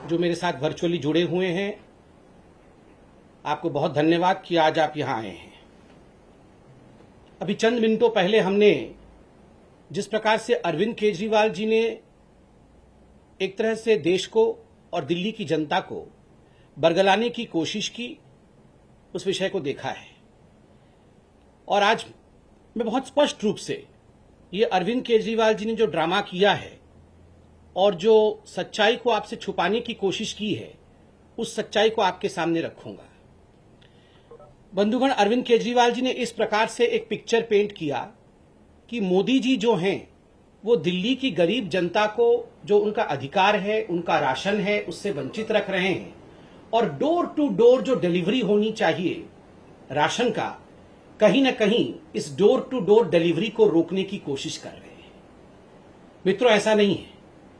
जो मेरे साथ वर्चुअली जुड़े हुए हैं, आपको बहुत धन्यवाद कि आज आप यहां आए हैं। अभी चंद मिनटों पहले हमने जिस प्रकार से अरविंद केजरीवाल जी ने एक तरह से देश को और दिल्ली की जनता को बरगलाने की कोशिश की, उस विषय को देखा है। और आज मैं बहुत स्पष्ट रूप से ये अरविंद केजरीवाल जी ने जो ड्रामा किया है और जो सच्चाई को आपसे छुपाने की कोशिश की है, उस सच्चाई को आपके सामने रखूंगा। बंधुगण, अरविंद केजरीवाल जी ने इस प्रकार से एक पिक्चर पेंट किया कि मोदी जी जो हैं वो दिल्ली की गरीब जनता को जो उनका अधिकार है, उनका राशन है, उससे वंचित रख रहे हैं और डोर टू डोर जो डिलीवरी होनी चाहिए राशन का, कहीं ना कहीं इस डोर टू डोर डिलीवरी को रोकने की कोशिश कर रहे हैं। मित्रों, ऐसा नहीं है।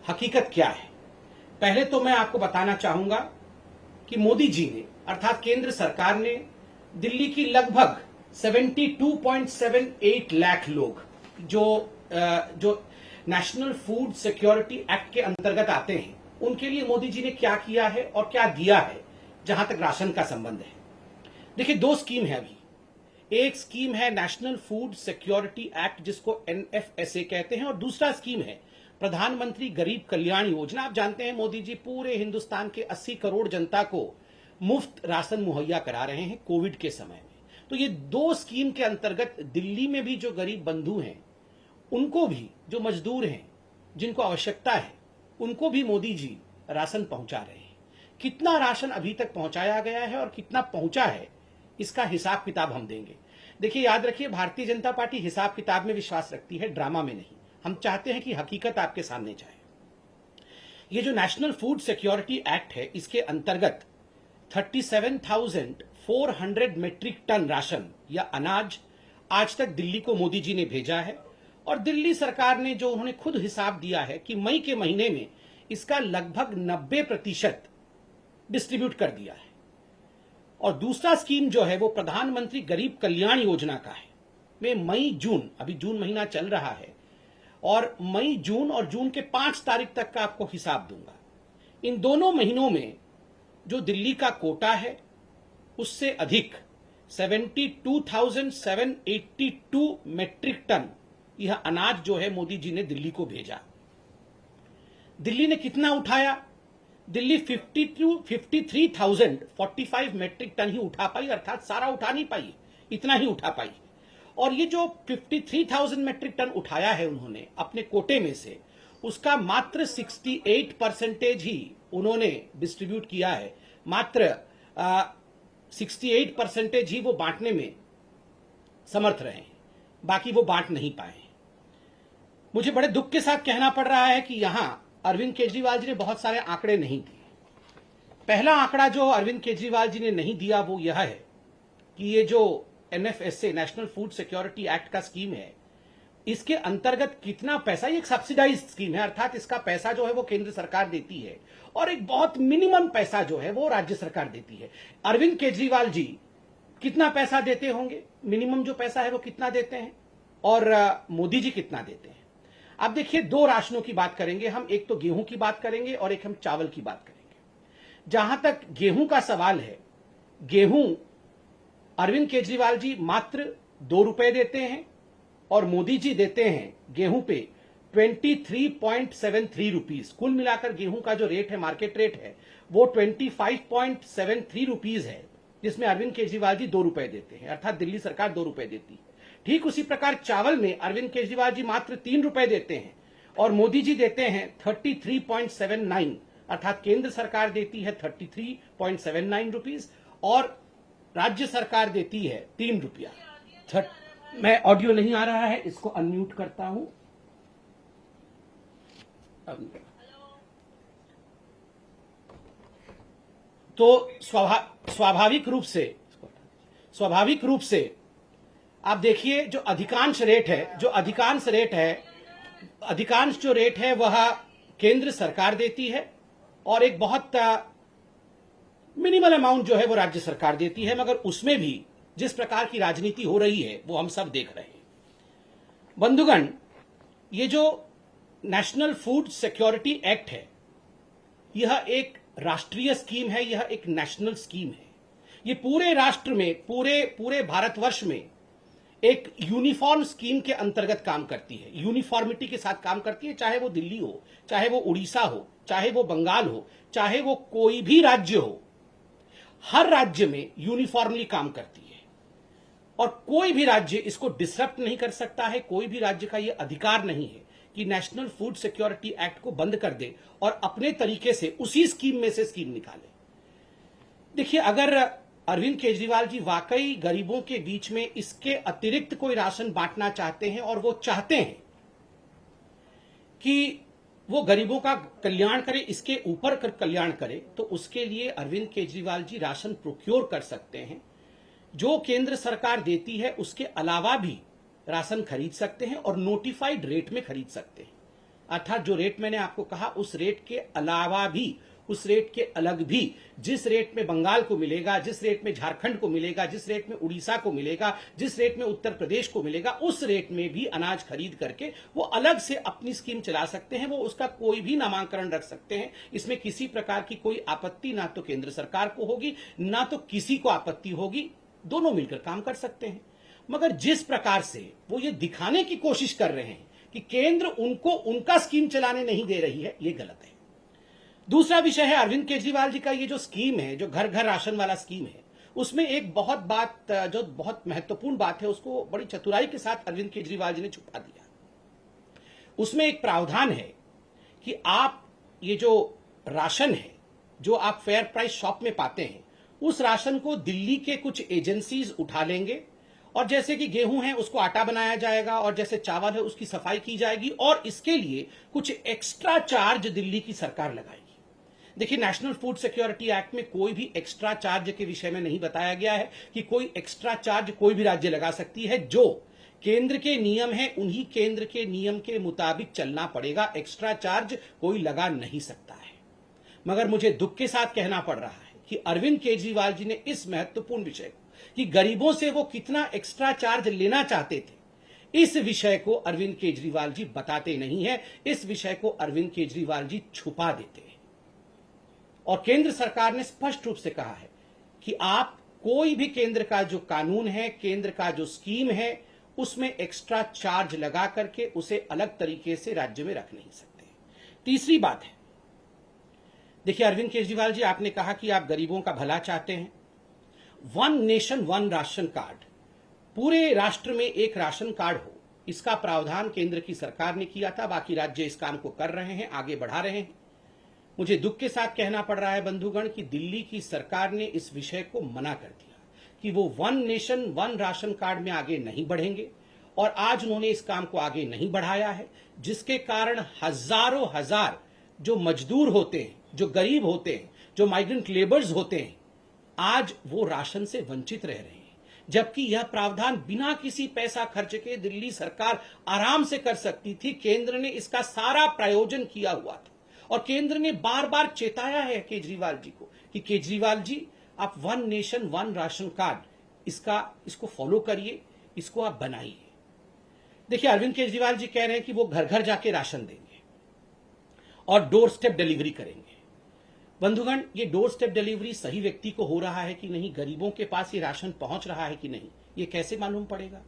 हकीकत क्या है? पहले तो मैं आपको बताना चाहूंगा कि मोदी जी ने अर्थात केंद्र सरकार ने दिल्ली की लगभग 72.78 लाख लोग जो नेशनल फूड सिक्योरिटी एक्ट के अंतर्गत आते हैं, उनके लिए मोदी जी ने क्या किया है और क्या दिया है जहां तक राशन का संबंध है। देखिए, दो स्कीम है अभी। एक स्कीम है नेशनल फूड सिक्योरिटी एक्ट, जिसको NFSA कहते हैं, और दूसरा स्कीम है प्रधानमंत्री गरीब कल्याण योजना। आप जानते हैं मोदी जी पूरे हिंदुस्तान के 80 करोड़ जनता को मुफ्त राशन मुहैया करा रहे हैं कोविड के समय में। तो ये दो स्कीम के अंतर्गत दिल्ली में भी जो गरीब बंधु हैं, उनको भी, जो मजदूर हैं, जिनको आवश्यकता है, उनको भी मोदी जी राशन पहुंचा रहे हैं। कितना राशन अभी तक पहुंचाया गया है और कितना पहुंचा है, इसका हिसाब किताब हम देंगे। देखिए, याद रखिए, भारतीय जनता पार्टी हिसाब किताब में विश्वास रखती है, ड्रामा में नहीं। हम चाहते हैं कि हकीकत आपके सामने जाए। ये जो नेशनल फूड सिक्योरिटी एक्ट है, इसके अंतर्गत 37,400 मेट्रिक टन राशन या अनाज आज तक दिल्ली को मोदी जी ने भेजा है। और दिल्ली सरकार ने जो उन्होंने खुद हिसाब दिया है कि मई के महीने में इसका लगभग 90% डिस्ट्रीब्यूट कर दिया है। और दूसरा स्कीम जो है वो प्रधानमंत्री गरीब कल्याण योजना का है। मैं मई जून, अभी जून महीना चल रहा है, और मई जून और जून के 5 तारीख तक का आपको हिसाब दूंगा। इन दोनों महीनों में जो दिल्ली का कोटा है, उससे अधिक 72,782 मेट्रिक टन यह अनाज जो है मोदी जी ने दिल्ली को भेजा। दिल्ली ने कितना उठाया? दिल्ली 53,045 मेट्रिक टन ही उठा पाई, अर्थात सारा उठा नहीं पाई, इतना ही उठा पाई। और ये जो 53,000 मेट्रिक टन उठाया है उन्होंने अपने कोटे में से, उसका मात्र 68% ही उन्होंने डिस्ट्रीब्यूट किया है। मात्र 68% ही वो बांटने में समर्थ रहे हैं, बाकी वो बांट नहीं पाए। मुझे बड़े दुख के साथ कहना पड़ रहा है कि यहां अरविंद केजरीवाल जी ने बहुत सारे आंकड़े नहीं दिए। पहला आंकड़ा जो अरविंद केजरीवाल जी ने नहीं दिया वो यह है कि ये जो NFSA national food security act का स्कीम है, इसके अंतर्गत कितना पैसा, ये एक सब्सिडाइज्ड स्कीम है, अर्थात इसका पैसा जो है वो केंद्र सरकार देती है और एक बहुत मिनिमम पैसा जो है वो राज्य सरकार देती है। अरविंद केजरीवाल जी कितना पैसा देते होंगे, मिनिमम जो पैसा है वो कितना देते हैं, और मोदी जी कितना देते हैं? अब देखिए, दो राशनों की बात करेंगे हम, एक तो गेहूं की बात करेंगे और एक हम चावल की बात करेंगे। जहां तक गेहूं का सवाल है, गेहूं अरविंद केजरीवाल जी मात्र 2 रुपए देते हैं और मोदी जी देते हैं गेहूं पे 23.73 रुपीज। कुल मिलाकर गेहूं का जो रेट है, मार्केट रेट है, वो 25.73 रुपीज है, जिसमें अरविंद केजरीवाल जी 2 रुपए देते हैं, अर्थात दिल्ली सरकार 2 रुपए देती है। ठीक उसी प्रकार चावल में अरविंद केजरीवाल जी मात्र 3 रुपए देते हैं और मोदी जी देते हैं 33.79, अर्थात केंद्र सरकार देती है 33.79 रुपीज और राज्य सरकार देती है 3 रुपया। मैं ऑडियो नहीं आ रहा है, इसको अनम्यूट करता हूं। तो स्वाभाविक रूप से आप देखिए, जो अधिकांश रेट है वह केंद्र सरकार देती है और एक बहुत मिनिमल अमाउंट जो है वो राज्य सरकार देती है। मगर उसमें भी जिस प्रकार की राजनीति हो रही है वो हम सब देख रहे हैं। बंधुगण, ये जो नेशनल फूड सिक्योरिटी एक्ट है, यह एक राष्ट्रीय स्कीम है, यह एक नेशनल स्कीम है। ये पूरे राष्ट्र में, पूरे भारतवर्ष में एक यूनिफॉर्म स्कीम के अंतर्गत काम करती है, यूनिफॉर्मिटी के साथ काम करती है। चाहे वो दिल्ली हो, चाहे वो उड़ीसा हो, चाहे वो बंगाल हो, चाहे वो कोई भी राज्य हो, हर राज्य में यूनिफॉर्मली काम करती है और कोई भी राज्य इसको डिसरप्ट नहीं कर सकता है। कोई भी राज्य का यह अधिकार नहीं है कि नेशनल फूड सिक्योरिटी एक्ट को बंद कर दे और अपने तरीके से उसी स्कीम में से स्कीम निकाले। देखिए, अगर अरविंद केजरीवाल जी वाकई गरीबों के बीच में इसके अतिरिक्त कोई राशन बांटना चाहते हैं और वो चाहते हैं कि वो गरीबों का कल्याण करे, इसके ऊपर कल्याण करे, तो उसके लिए अरविंद केजरीवाल जी राशन प्रोक्योर कर सकते हैं। जो केंद्र सरकार देती है उसके अलावा भी राशन खरीद सकते हैं और नोटिफाइड रेट में खरीद सकते हैं। अर्थात जो रेट मैंने आपको कहा उस रेट के अलावा भी, उस रेट के अलग भी, जिस रेट में बंगाल को मिलेगा, जिस रेट में झारखंड को मिलेगा, जिस रेट में उड़ीसा को मिलेगा, जिस रेट में उत्तर प्रदेश को मिलेगा, उस रेट में भी अनाज खरीद करके वो अलग से अपनी स्कीम चला सकते हैं। वो उसका कोई भी नामांकन रख सकते हैं। इसमें किसी प्रकार की कोई आपत्ति ना तो केंद्र सरकार को होगी, ना तो किसी को आपत्ति होगी। दोनों मिलकर काम कर सकते हैं। मगर जिस प्रकार से वो ये दिखाने की कोशिश कर रहे हैं कि केंद्र उनको उनका स्कीम चलाने नहीं दे रही है, ये गलत है। दूसरा विषय है अरविंद केजरीवाल जी का ये जो स्कीम है, जो घर घर राशन वाला स्कीम है, उसमें एक जो बहुत महत्वपूर्ण बात है, उसको बड़ी चतुराई के साथ अरविंद केजरीवाल जी ने छुपा दिया। उसमें एक प्रावधान है कि आप ये जो राशन है, जो आप फेयर प्राइस शॉप में पाते हैं, उस राशन को दिल्ली के कुछ एजेंसीज उठा लेंगे और जैसे कि गेहूं है उसको आटा बनाया जाएगा और जैसे चावल है उसकी सफाई की जाएगी और इसके लिए कुछ एक्स्ट्रा चार्ज दिल्ली की सरकार लगाएगी। देखिए, नेशनल फूड सिक्योरिटी एक्ट में कोई भी एक्स्ट्रा चार्ज के विषय में नहीं बताया गया है कि कोई एक्स्ट्रा चार्ज कोई भी राज्य लगा सकती है। जो केंद्र के नियम है उन्हीं केंद्र के नियम के मुताबिक चलना पड़ेगा। एक्स्ट्रा चार्ज कोई लगा नहीं सकता है। मगर मुझे दुख के साथ कहना पड़ रहा है कि अरविंद केजरीवाल जी ने इस महत्वपूर्ण विषय को, कि गरीबों से वो कितना एक्स्ट्रा चार्ज लेना चाहते थे, इस विषय को अरविंद केजरीवाल जी बताते नहीं है। इस विषय को अरविंद केजरीवाल जी छुपा देते हैं। और केंद्र सरकार ने स्पष्ट रूप से कहा है कि आप कोई भी केंद्र का जो कानून है, केंद्र का जो स्कीम है, उसमें एक्स्ट्रा चार्ज लगा करके उसे अलग तरीके से राज्य में रख नहीं सकते। तीसरी बात है, देखिए अरविंद केजरीवाल जी, आपने कहा कि आप गरीबों का भला चाहते हैं। One nation one ration card, पूरे राष्ट्र में एक राशन कार्ड हो, इसका प्रावधान केंद्र की सरकार ने किया था। बाकी राज्य इस काम को कर रहे हैं, आगे बढ़ा रहे हैं। मुझे दुख के साथ कहना पड़ रहा है बंधुगण कि दिल्ली की सरकार ने इस विषय को मना कर दिया कि वो one nation one ration card में आगे नहीं बढ़ेंगे और आज उन्होंने इस काम को आगे नहीं बढ़ाया है, जिसके कारण हजारों हजार जो मजदूर होते हैं, जो गरीब होते हैं, जो माइग्रेंट लेबर्स होते हैं, आज वो राशन से वंचित रह रहे हैं। जबकि यह प्रावधान बिना किसी पैसा खर्च के दिल्ली सरकार आराम से कर सकती थी। केंद्र ने इसका सारा प्रायोजन किया हुआ था और केंद्र ने बार बार चेताया है केजरीवाल जी को कि केजरीवाल जी, आप one nation one ration card इसको फॉलो करिए, इसको आप बनाइए। देखिए, अरविंद केजरीवाल जी कह रहे हैं कि वो घर घर जाके राशन देंगे और डोर स्टेप डिलीवरी करेंगे। बंधुगण, ये डोर स्टेप डिलीवरी सही व्यक्ति को हो रहा है कि नहीं, गरीबों के पास ये राशन पहुंच रहा है कि नहीं, ये कैसे मालूम पड़ेगा?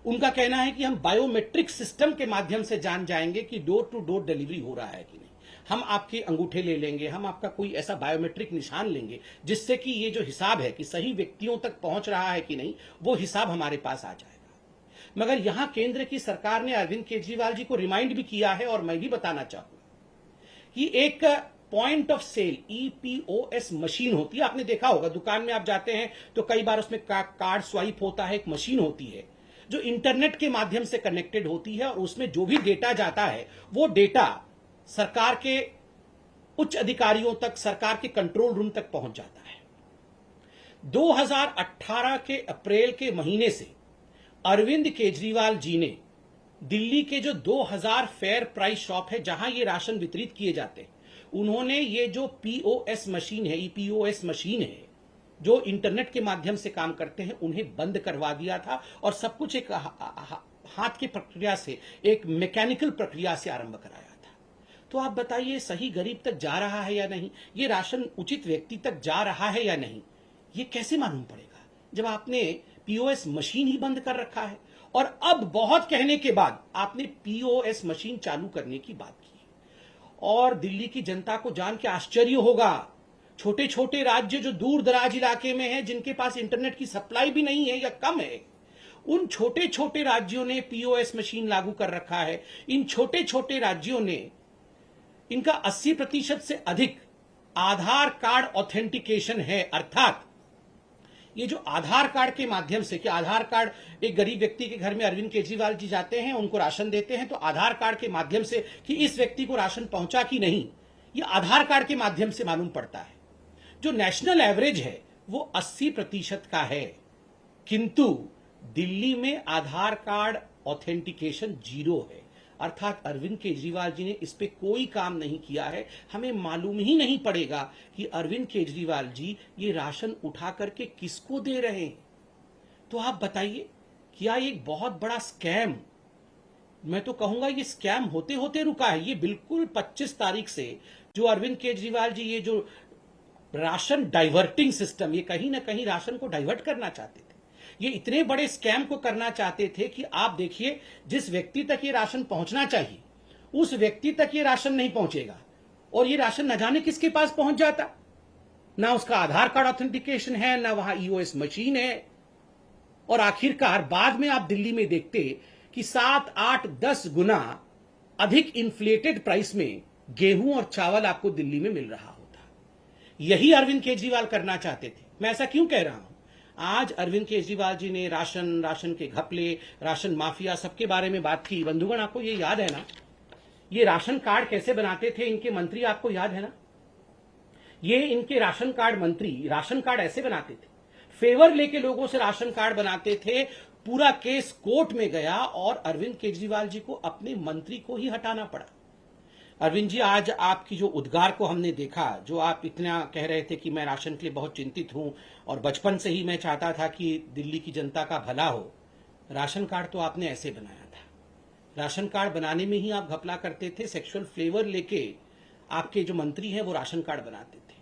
उनका कहना है कि हम बायोमेट्रिक सिस्टम के माध्यम से जान जाएंगे कि डोर टू डोर डिलीवरी हो रहा है कि नहीं। हम आपके अंगूठे ले लेंगे, हम आपका कोई ऐसा बायोमेट्रिक निशान लेंगे जिससे कि ये जो हिसाब है कि सही व्यक्तियों तक पहुंच रहा है कि नहीं, वो हिसाब हमारे पास आ जाएगा। मगर यहां केंद्र की सरकार ने अरविंद केजरीवाल जी को रिमाइंड भी किया है और मैं भी बताना चाहूंगा कि एक point of sale EPOS machine होती है। आपने देखा होगा, दुकान में आप जाते हैं तो कई बार उसमें कार्ड स्वाइप होता है, एक मशीन होती है जो इंटरनेट के माध्यम से कनेक्टेड होती है और उसमें जो भी डेटा जाता है वो डेटा सरकार के उच्च अधिकारियों तक, सरकार के कंट्रोल रूम तक पहुंच जाता है। 2018 के अप्रैल के महीने से अरविंद केजरीवाल जी ने दिल्ली के जो 2000 फेयर प्राइस शॉप है जहां ये राशन वितरित किए जाते हैं, उन्होंने ये जो POS मशीन है, EPOS मशीन है, जो इंटरनेट के माध्यम से काम करते हैं, उन्हें बंद करवा दिया था और सब कुछ एक हाथ की प्रक्रिया से, एक मैकेनिकल प्रक्रिया से आरंभ कराया था। तो आप बताइए सही गरीब तक जा रहा है या नहीं, ये राशन उचित व्यक्ति तक जा रहा है या नहीं, ये कैसे मालूम पड़ेगा जब आपने पीओएस मशीन ही बंद कर रखा है। और अब बहुत कहने के बाद आपने पीओएस मशीन चालू करने की बात की और दिल्ली की जनता को जान के आश्चर्य होगा, छोटे छोटे राज्य जो दूर दराज इलाके में हैं, जिनके पास इंटरनेट की सप्लाई भी नहीं है या कम है, उन छोटे छोटे राज्यों ने पीओएस मशीन लागू कर रखा है। इन छोटे छोटे राज्यों ने इनका 80% से अधिक आधार कार्ड ऑथेंटिकेशन है, अर्थात ये जो आधार कार्ड के माध्यम से, कि आधार कार्ड एक गरीब व्यक्ति के घर में अरविंद केजरीवाल जी जाते हैं, उनको राशन देते हैं, तो आधार कार्ड के माध्यम से कि इस व्यक्ति को राशन पहुंचा कि नहीं, ये आधार कार्ड के माध्यम से मालूम पड़ता है। जो नेशनल एवरेज है वो 80% का है, किंतु दिल्ली में आधार कार्ड ऑथेंटिकेशन 0 है, अर्थात अरविंद केजरीवाल जी ने इस पे कोई काम नहीं किया है। हमें मालूम ही नहीं पड़ेगा कि अरविंद केजरीवाल जी ये राशन उठा करके किसको दे रहे हैं। तो आप बताइए, क्या ये एक बहुत बड़ा स्कैम, मैं तो कहूंगा ये स्कैम होते होते रुका है। ये बिल्कुल 25 तारीख से जो अरविंद केजरीवाल जी ये जो राशन डाइवर्टिंग सिस्टम, ये कहीं ना कहीं राशन को डाइवर्ट करना चाहते थे, ये इतने बड़े स्कैम को करना चाहते थे कि आप देखिए जिस व्यक्ति तक ये राशन पहुंचना चाहिए उस व्यक्ति तक ये राशन नहीं पहुंचेगा और ये राशन न जाने किसके पास पहुंच जाता, ना उसका आधार कार्ड ऑथेंटिकेशन है, ना वहां ईओएस मशीन है। और आखिरकार बाद में आप दिल्ली में देखते कि 7, 8, 10 गुना अधिक इन्फ्लेटेड प्राइस में गेहूं और चावल आपको दिल्ली में मिल रहा होता। यही अरविंद केजरीवाल करना चाहते थे। मैं ऐसा क्यों कह रहा हूं? आज अरविंद केजरीवाल जी ने राशन के घपले, राशन माफिया, सबके बारे में बात की। बंधुगण, आपको ये याद है ना, ये राशन कार्ड कैसे बनाते थे इनके मंत्री, आपको याद है ना? ये इनके राशन कार्ड मंत्री राशन कार्ड ऐसे बनाते थे, फेवर लेके लोगों से राशन कार्ड बनाते थे। पूरा केस कोर्ट में गया और अरविंद केजरीवाल जी को अपने मंत्री को ही हटाना पड़ा। अरविंद जी, आज आपकी जो उद्गार को हमने देखा, जो आप इतना कह रहे थे कि मैं राशन के लिए बहुत चिंतित हूं और बचपन से ही मैं चाहता था कि दिल्ली की जनता का भला हो, राशन कार्ड तो आपने ऐसे बनाया था। राशन कार्ड बनाने में ही आप घपला करते थे, सेक्सुअल फ्लेवर लेके आपके जो मंत्री हैं वो राशन कार्ड बनाते थे।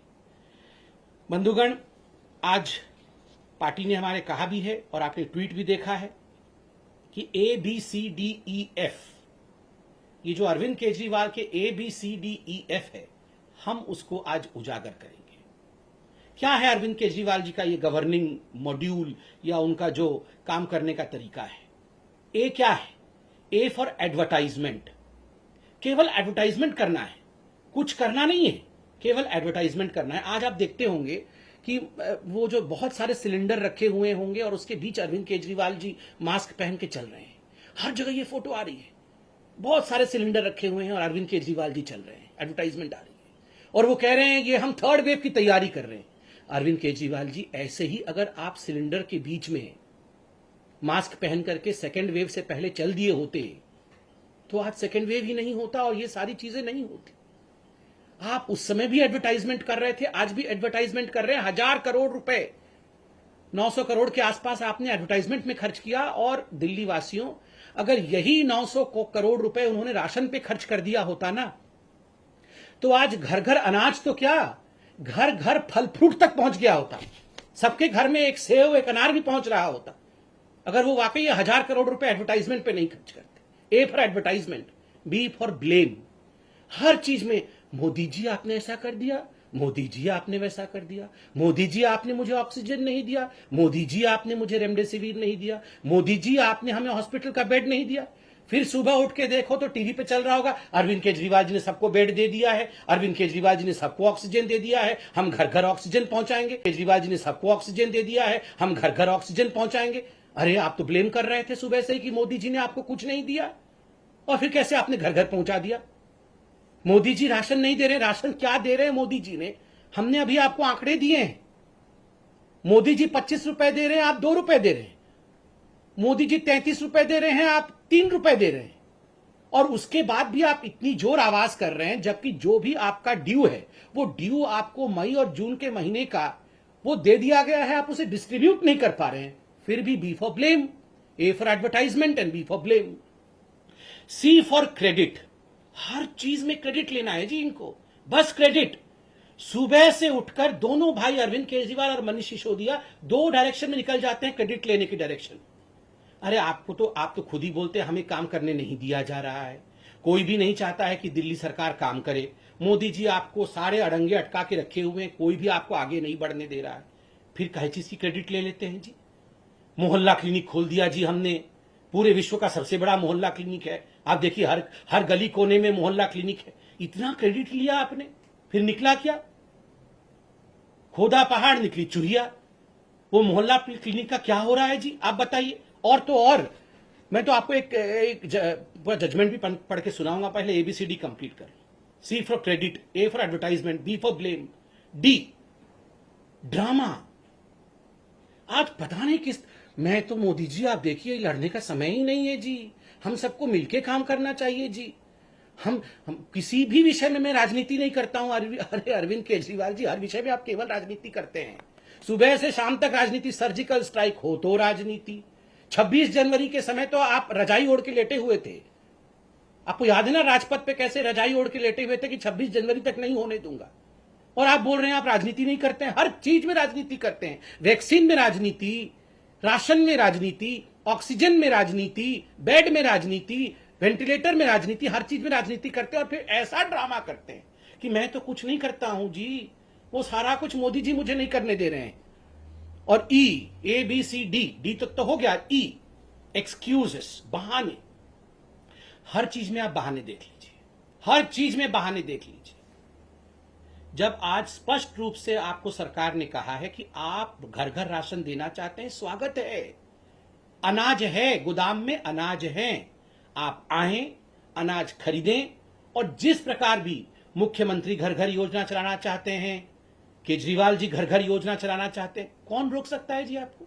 बंधुगण, आज पार्टी ने हमारे कहा भी है और आपने ट्वीट भी देखा है कि ABCDEF, ये जो अरविंद केजरीवाल के ABCDEF है, हम उसको आज उजागर करेंगे। क्या है अरविंद केजरीवाल जी का ये गवर्निंग मॉड्यूल या उनका जो काम करने का तरीका है? ए क्या है? ए फॉर एडवर्टाइजमेंट। केवल एडवर्टाइजमेंट करना है, कुछ करना नहीं है, केवल एडवर्टाइजमेंट करना है। आज आप देखते होंगे कि वो जो बहुत सारे सिलेंडर रखे हुए होंगे और उसके बीच अरविंद केजरीवाल जी मास्क पहन के चल रहे हैं। हर जगह ये फोटो आ रही है, बहुत सारे सिलेंडर रखे हुए हैं और अरविंद केजरीवाल जी चल रहे हैं, एडवर्टाइजमेंट आ रही है और वो कह रहे हैं ये हम 3rd वेव की तैयारी कर रहे हैं। अरविंद केजरीवाल जी, ऐसे ही अगर आप सिलेंडर के बीच में मास्क पहन करके 2nd वेव से पहले चल दिए होते तो आज 2nd वेव ही नहीं होता और ये सारी चीजें नहीं होती। आप उस समय भी एडवर्टाइजमेंट कर रहे थे, आज भी एडवर्टाइजमेंट कर रहे हैं। 1000 करोड़ रुपए, 900 करोड़ के आसपास आपने एडवर्टाइजमेंट में खर्च किया। और दिल्ली वासियों, अगर यही 900 करोड़ रुपए उन्होंने राशन पे खर्च कर दिया होता ना, तो आज घर घर अनाज तो क्या, घर घर फल फ्रूट तक पहुंच गया होता। सबके घर में एक सेव, एक अनार भी पहुंच रहा होता, अगर वो वाकई 1000 करोड़ रुपए एडवर्टाइजमेंट पे नहीं खर्च करते। A for advertisement, B for blame. हर चीज में मोदी जी आपने ऐसा कर दिया, मोदी जी आपने वैसा कर दिया, मोदी जी आपने मुझे ऑक्सीजन नहीं दिया, मोदी जी आपने मुझे रेमडेसिविर नहीं दिया, मोदी जी आपने हमें हॉस्पिटल का बेड नहीं दिया। फिर सुबह उठ के देखो तो टीवी पे चल रहा होगा, अरविंद केजरीवाल जी ने सबको बेड दे दिया है, अरविंद केजरीवाल जी ने सबको ऑक्सीजन दे दिया है, हम घर घर ऑक्सीजन पहुंचाएंगे, केजरीवाल जी ने सबको ऑक्सीजन दे दिया है, हम घर घर ऑक्सीजन पहुंचाएंगे। अरे आप तो ब्लेम कर रहे थे सुबह से ही कि मोदी जी ने आपको कुछ नहीं दिया, और फिर कैसे आपने घर घर पहुंचा दिया? मोदी जी राशन नहीं दे रहे, राशन क्या दे रहे हैं मोदी जी ने? हमने अभी आपको आंकड़े दिए हैं। मोदी जी 25 रुपए दे रहे हैं, आप 2 रुपए दे रहे हैं। मोदी जी 33 रुपए दे रहे हैं, आप 3 रुपए दे रहे हैं। और उसके बाद भी आप इतनी जोर आवाज कर रहे हैं, जबकि जो भी आपका ड्यू है वो ड्यू आपको मई और जून के महीने का वो दे दिया गया है, आप उसे डिस्ट्रीब्यूट नहीं कर पा रहे हैं। फिर भी B for blame, A for advertisement and B for blame. C for credit. हर चीज में क्रेडिट लेना है जी इनको, बस क्रेडिट। सुबह से उठकर दोनों भाई अरविंद केजरीवाल और मनीष सिसोदिया दो डायरेक्शन में निकल जाते हैं, क्रेडिट लेने की डायरेक्शन। अरे आप तो खुद ही बोलते हैं हमें काम करने नहीं दिया जा रहा है, कोई भी नहीं चाहता है कि दिल्ली सरकार काम करे। मोदी जी आपको सारे अड़ंगे अटका के रखे हुए हैं, कोई भी आपको आगे नहीं बढ़ने दे रहा है, फिर कई चीज की क्रेडिट ले लेते हैं जी। मोहल्ला क्लिनिक खोल दिया जी हमने, पूरे विश्व का सबसे बड़ा मोहल्ला क्लिनिक है। आप देखिए हर गली कोने में मोहल्ला क्लिनिक है। इतना क्रेडिट लिया आपने, फिर निकला क्या? खोदा पहाड़ निकली चुहिया। वो मोहल्ला क्लिनिक का क्या हो रहा है जी, आप बताइए। और तो और मैं तो आपको एक जजमेंट भी पढ़ के सुनाऊंगा, पहले ABCD कंप्लीट कर। C for credit, A for advertisement, B for blame, D drama. आज पता नहीं किस, मैं तो मोदी जी आप देखिए लड़ने का समय ही नहीं है जी, हम सबको मिलके काम करना चाहिए जी। हम किसी भी विषय में मैं राजनीति नहीं करता हूं। अरे अरविंद केजरीवाल जी, हर विषय में आप केवल राजनीति करते हैं, सुबह से शाम तक राजनीति, सर्जिकल स्ट्राइक हो तो राजनीति। 26 जनवरी के समय तो आप रजाई ओढ़ के लेटे हुए थे, आपको याद है ना राजपथ पे कैसे रजाई ओढ़ के लेटे हुए थे कि 26 जनवरी तक नहीं होने दूंगा। और आप बोल रहे हैं आप राजनीति नहीं करते हैं, हर चीज में राजनीति करते हैं। वैक्सीन में राजनीति, राशन में राजनीति, ऑक्सीजन में राजनीति, बेड में राजनीति, वेंटिलेटर में राजनीति, हर चीज में राजनीति करते हैं। और फिर ऐसा ड्रामा करते हैं कि मैं तो कुछ नहीं करता हूं जी, वो सारा कुछ मोदी जी मुझे नहीं करने दे रहे हैं। और ABCD तक तो हो गया। E एक्सक्यूजेस, बहाने। हर चीज में आप बहाने देख लीजिए, हर चीज में बहाने देख लीजिए। जब आज स्पष्ट रूप से आपको सरकार ने कहा है कि आप घर घर राशन देना चाहते हैं, स्वागत है। अनाज है, गोदाम में अनाज है, आप आए, अनाज खरीदें। और जिस प्रकार भी मुख्यमंत्री घर घर योजना चलाना चाहते हैं, केजरीवाल जी घर घर योजना चलाना चाहते हैं, कौन रोक सकता है जी आपको?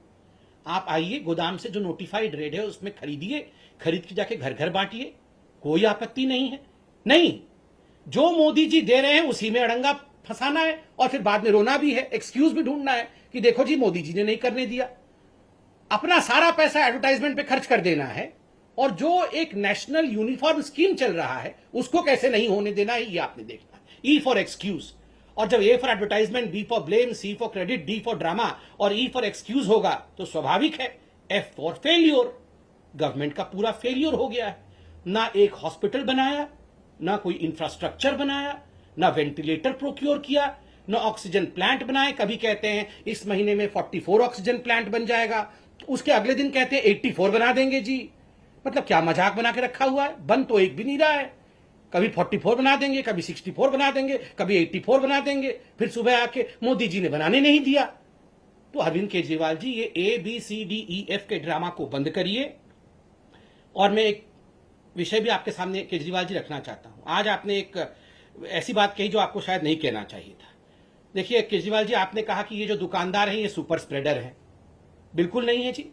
आप आइए, गोदाम से जो नोटिफाइड रेट है उसमें खरीदिए, खरीद के जाके घर घर बांटिए, कोई आपत्ति नहीं है। नहीं, जो मोदी जी दे रहे हैं उसी में अड़ंगा फंसाना है और फिर बाद में रोना भी है, एक्सक्यूज भी ढूंढना है कि देखो जी मोदी जी ने नहीं करने दिया। अपना सारा पैसा एडवर्टाइजमेंट पे खर्च कर देना है, और जो एक नेशनल यूनिफॉर्म स्कीम चल रहा है उसको कैसे नहीं होने देना है, ये आपने देखना है। E for excuse. और जब A for advertisement, B for blame, C for credit, D for drama और E फॉर एक्सक्यूज होगा तो स्वाभाविक है F फॉर फेल्योर। गवर्नमेंट का पूरा फेल्योर हो गया है। ना एक हॉस्पिटल बनाया, ना कोई इंफ्रास्ट्रक्चर बनाया, ना वेंटिलेटर प्रोक्योर किया, ना ऑक्सीजन प्लांट बनाए। कभी कहते हैं इस महीने में 44 ऑक्सीजन प्लांट बन जाएगा, उसके अगले दिन कहते हैं 84 बना देंगे जी। मतलब क्या मजाक बना के रखा हुआ है, बन तो एक भी नहीं रहा है। कभी 44 बना देंगे, कभी 64 बना देंगे, कभी 84 बना देंगे, फिर सुबह आके मोदी जी ने बनाने नहीं दिया। तो अरविंद केजरीवाल जी, ये ABCDEF के ड्रामा को बंद करिए। और मैं एक विषय भी आपके सामने केजरीवाल जी रखना चाहता हूं। आज आपने एक ऐसी बात कही जो आपको शायद नहीं कहना चाहिए था। देखिए केजरीवाल जी, आपने कहा कि ये जो दुकानदार हैं ये सुपर स्प्रेडर हैं। बिल्कुल नहीं है जी,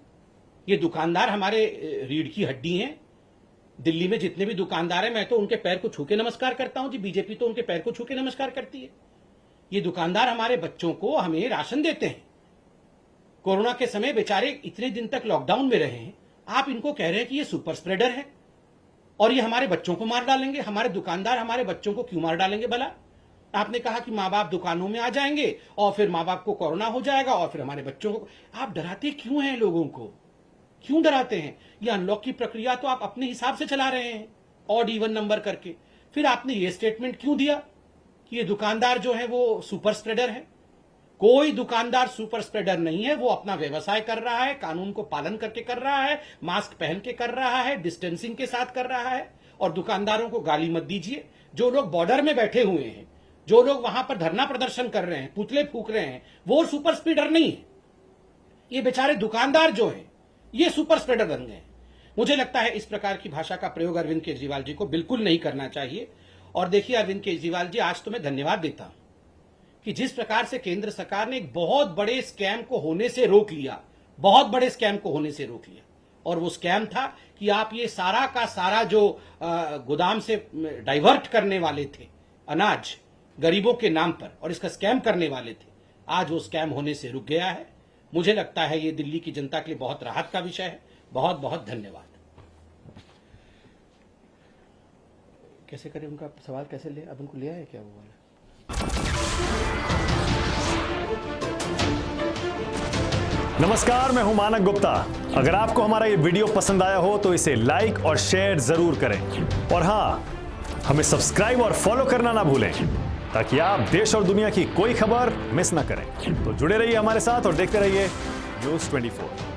ये दुकानदार हमारे रीढ़ की हड्डी हैं। दिल्ली में जितने भी दुकानदार हैं, मैं तो उनके पैर को छू के नमस्कार करता हूं जी, बीजेपी तो उनके पैर को छू के नमस्कार करती है। ये दुकानदार हमारे बच्चों को, हमें राशन देते हैं। कोरोना के समय बेचारे इतने दिन तक लॉकडाउन में रहे हैं, आप इनको कह रहे हैं कि ये सुपर स्प्रेडर है और ये हमारे बच्चों को मार डालेंगे। हमारे दुकानदार हमारे बच्चों को क्यों मार डालेंगे भला? आपने कहा कि माँ बाप दुकानों में आ जाएंगे और फिर माँ बाप को कोरोना हो जाएगा और फिर हमारे बच्चों को। आप डराते क्यों हैं लोगों को, क्यों डराते हैं? ये अनलॉक की प्रक्रिया तो आप अपने हिसाब से चला रहे हैं, ऑड इवन नंबर करके। फिर आपने ये स्टेटमेंट क्यों दिया कि ये दुकानदार जो है वो सुपर स्प्रेडर है? कोई दुकानदार सुपर स्प्रेडर नहीं है, वो अपना व्यवसाय कर रहा है, कानून को पालन करके कर रहा है, मास्क पहन के कर रहा है, डिस्टेंसिंग के साथ कर रहा है। और दुकानदारों को गाली मत दीजिए। जो लोग बॉर्डर में बैठे हुए हैं, जो लोग वहां पर धरना प्रदर्शन कर रहे हैं, पुतले फूक रहे हैं, वो सुपर स्प्रेडर नहीं है। ये बेचारे दुकानदार जो हैं ये सुपर स्प्रेडर बन गए। मुझे लगता है इस प्रकार की भाषा का प्रयोग अरविंद केजरीवाल जी को बिल्कुल नहीं करना चाहिए। और देखिए अरविंद केजरीवाल जी, आज तो मैं धन्यवाद देता हूं कि जिस प्रकार से केंद्र सरकार ने एक बहुत बड़े स्कैम को होने से रोक लिया, बहुत बड़े स्कैम को होने से रोक लिया। और वो स्कैम था कि आप ये सारा का सारा जो गोदाम से डाइवर्ट करने वाले थे अनाज गरीबों के नाम पर, और इसका स्कैम करने वाले थे, आज वो स्कैम होने से रुक गया है। मुझे लगता है ये दिल्ली की जनता के लिए बहुत राहत का विषय है। बहुत बहुत धन्यवाद। कैसे करें, उनका सवाल कैसे ले, अब उनको लिया है क्या वो वाला? नमस्कार, मैं हूं मानक गुप्ता। अगर आपको हमारा ये वीडियो पसंद आया हो तो इसे लाइक और शेयर जरूर करें, और हां, हमें सब्सक्राइब और फॉलो करना ना भूलें ताकि आप देश और दुनिया की कोई खबर मिस ना करें। तो जुड़े रहिए हमारे साथ और देखते रहिए न्यूज़ 24।